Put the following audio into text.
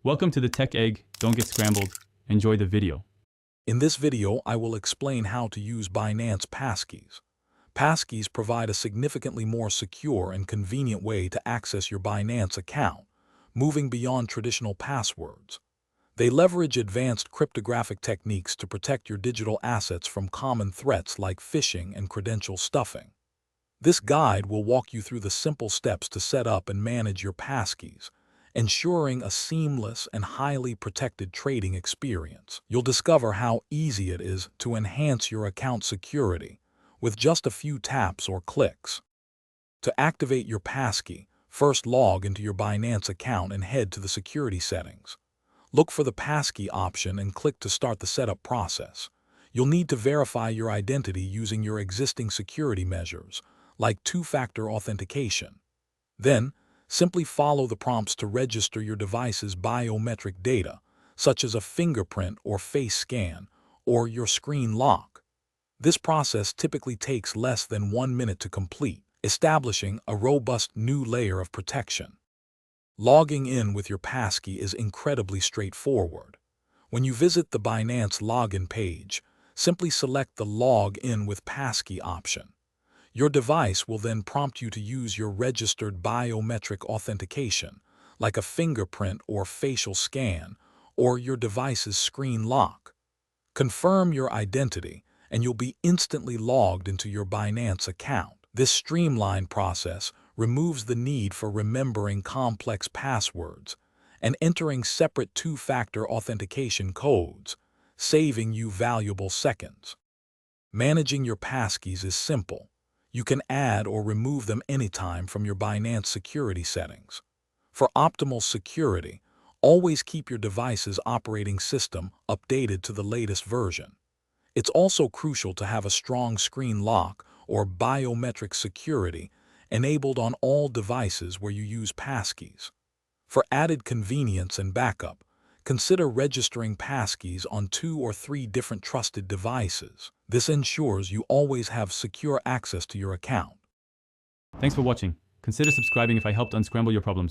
Welcome to the Tech Egg. Don't get scrambled. Enjoy the video. In this video, I will explain how to use Binance Passkeys. Passkeys provide a significantly more secure and convenient way to access your Binance account, moving beyond traditional passwords. They leverage advanced cryptographic techniques to protect your digital assets from common threats like phishing and credential stuffing. This guide will walk you through the simple steps to set up and manage your passkeys, ensuring a seamless and highly protected trading experience. You'll discover how easy it is to enhance your account security with just a few taps or clicks. To activate your passkey, first log into your Binance account and head to the security settings. Look for the passkey option and click to start the setup process. You'll need to verify your identity using your existing security measures, like two-factor authentication. Then, simply follow the prompts to register your device's biometric data, such as a fingerprint or face scan, or your screen lock. This process typically takes less than 1 minute to complete, establishing a robust new layer of protection. Logging in with your passkey is incredibly straightforward. When you visit the Binance login page, simply select the Log in with Passkey option. Your device will then prompt you to use your registered biometric authentication, like a fingerprint or facial scan, or your device's screen lock. Confirm your identity, and you'll be instantly logged into your Binance account. This streamlined process removes the need for remembering complex passwords and entering separate two-factor authentication codes, saving you valuable seconds. Managing your passkeys is simple. You can add or remove them anytime from your Binance security settings. For optimal security, always keep your device's operating system updated to the latest version. It's also crucial to have a strong screen lock or biometric security enabled on all devices where you use passkeys. For added convenience and backup, consider registering passkeys on 2 or 3 different trusted devices. This ensures you always have secure access to your account. Thanks for watching. Consider subscribing if I helped unscramble your problems.